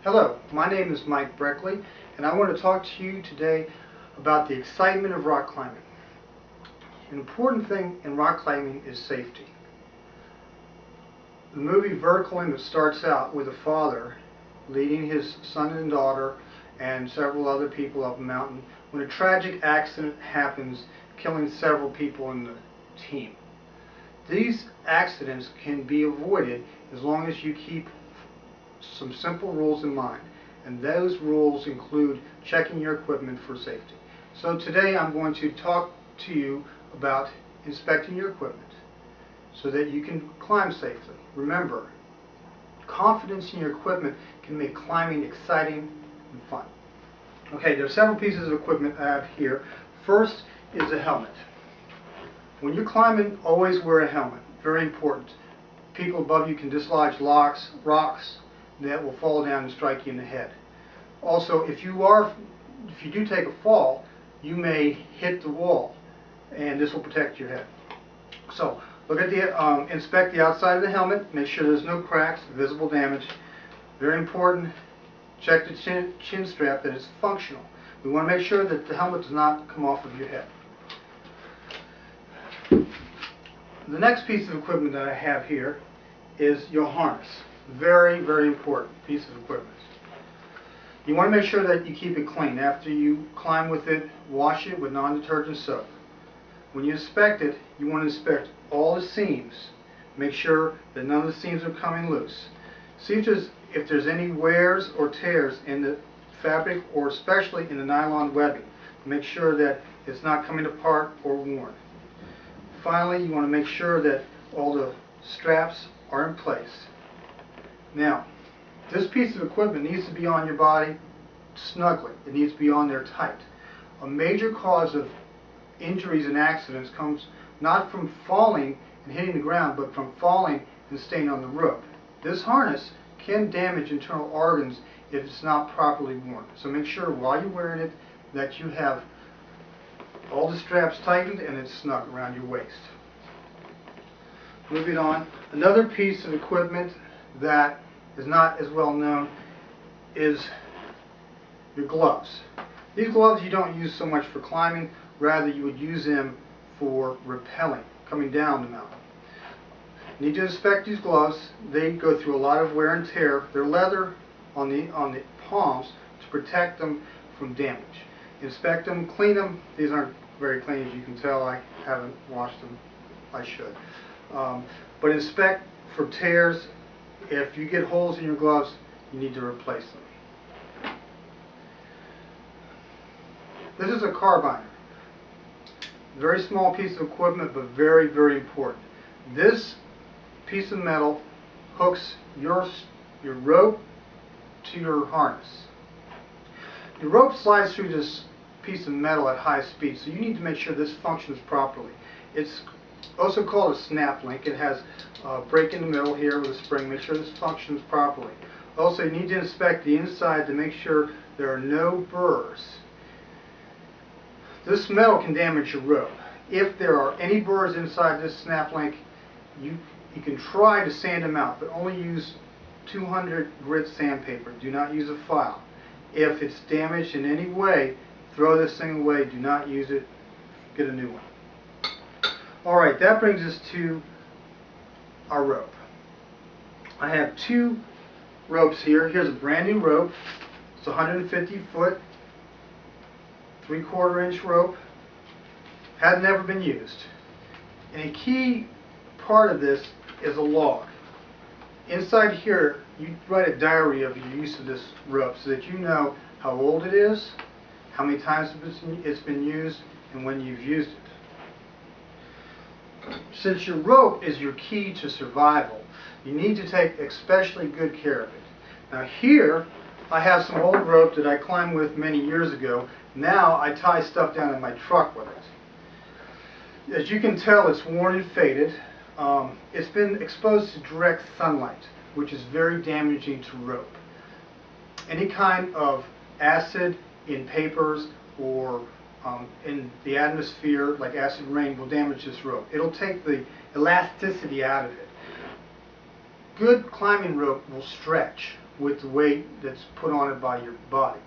Hello, my name is Mike Breckley, and I want to talk to you today about the excitement of rock climbing. An important thing in rock climbing is safety. The movie Vertical Limit starts out with a father leading his son and daughter and several other people up a mountain when a tragic accident happens, killing several people in the team. These accidents can be avoided as long as you keep some simple rules in mind, and those rules include checking your equipment for safety. So today I'm going to talk to you about inspecting your equipment so that you can climb safely. Remember, confidence in your equipment can make climbing exciting and fun. Okay, there are several pieces of equipment I have here. First is a helmet. When you're climbing, always wear a helmet. Very important. People above you can dislodge rocks that will fall down and strike you in the head. Also, if you do take a fall, you may hit the wall, and this will protect your head. So, look at inspect the outside of the helmet. Make sure there's no cracks, visible damage. Very important. Check the chin strap that it's functional. We want to make sure that the helmet does not come off of your head. The next piece of equipment that I have here is your harness. Very, very important piece of equipment. You want to make sure that you keep it clean. After you climb with it, wash it with non-detergent soap. When you inspect it, you want to inspect all the seams. Make sure that none of the seams are coming loose. See if there's any wears or tears in the fabric, or especially in the nylon webbing. Make sure that it's not coming apart or worn. Finally, you want to make sure that all the straps are in place. Now, this piece of equipment needs to be on your body snugly. It needs to be on there tight. A major cause of injuries and accidents comes not from falling and hitting the ground, but from falling and staying on the rope. This harness can damage internal organs if it's not properly worn. So make sure while you're wearing it that you have all the straps tightened and it's snug around your waist. Moving on, another piece of equipment that is not as well known is your gloves. These gloves you don't use so much for climbing, rather you would use them for rappelling, coming down the mountain. You need to inspect these gloves. They go through a lot of wear and tear. They're leather on the palms to protect them from damage. Inspect them, clean them. These aren't very clean, as you can tell. I haven't washed them. I should. But inspect for tears. If you get holes in your gloves, you need to replace them. This is a carbiner. Very small piece of equipment, but very, very important. This piece of metal hooks your rope to your harness. The rope slides through this piece of metal at high speed, so you need to make sure this functions properly. It's also called a snap link. It has a break in the middle here with a spring. Make sure this functions properly. Also, you need to inspect the inside to make sure there are no burrs. This metal can damage your rope. If there are any burrs inside this snap link, you can try to sand them out, but only use 200 grit sandpaper. Do not use a file. If it's damaged in any way, throw this thing away. Do not use it. Get a new one. Alright, that brings us to our rope. I have two ropes here. Here's a brand new rope. It's 150 foot, 3/4 inch rope. Had never been used. And a key part of this is a log. Inside here, you write a diary of your use of this rope so that you know how old it is, how many times it's been used, and when you've used it. Since your rope is your key to survival, you need to take especially good care of it. Now here, I have some old rope that I climbed with many years ago. Now I tie stuff down in my truck with it. As you can tell, it's worn and faded. It's been exposed to direct sunlight, which is very damaging to rope. Any kind of acid in papers or in the atmosphere, like acid rain, will damage this rope. It'll take the elasticity out of it. Good climbing rope will stretch. with the weight that's put on it by your body.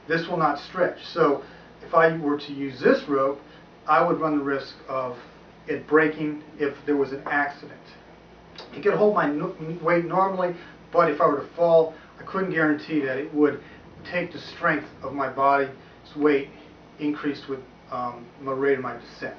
This will not stretch. So if I were to use this rope, I would run the risk of it breaking if there was an accident. It could hold my weight normally, but if I were to fall, I couldn't guarantee that it would take the strength of my body's weight increased with the rate of my descent.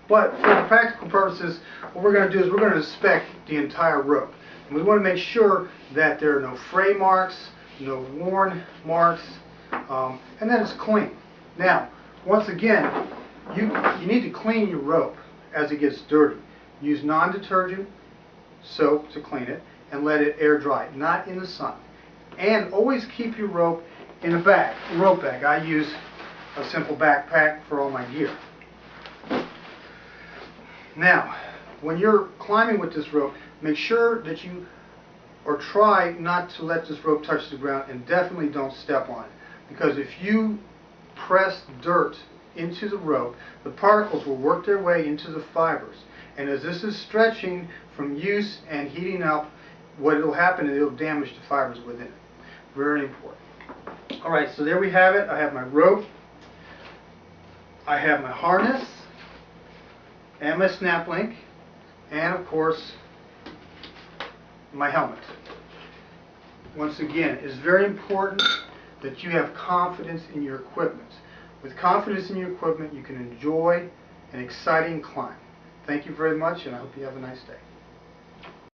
But for practical purposes, what we're going to do is we're going to inspect the entire rope. And we want to make sure that there are no fray marks, no worn marks, and that it's clean. Now, once again, you need to clean your rope as it gets dirty. Use non-detergent soap to clean it and let it air dry, not in the sun. And always keep your rope in a bag, a rope bag. I use a simple backpack for all my gear. Now, when you're climbing with this rope, make sure that you, or try not to let this rope touch the ground, and definitely don't step on it. Because if you press dirt into the rope, the particles will work their way into the fibers. And as this is stretching from use and heating up, what will happen is it will damage the fibers within it. Very important. Alright, so there we have it. I have my rope, I have my harness, and my snap link, and of course my helmet. Once again, it is very important that you have confidence in your equipment. With confidence in your equipment, you can enjoy an exciting climb. Thank you very much, and I hope you have a nice day.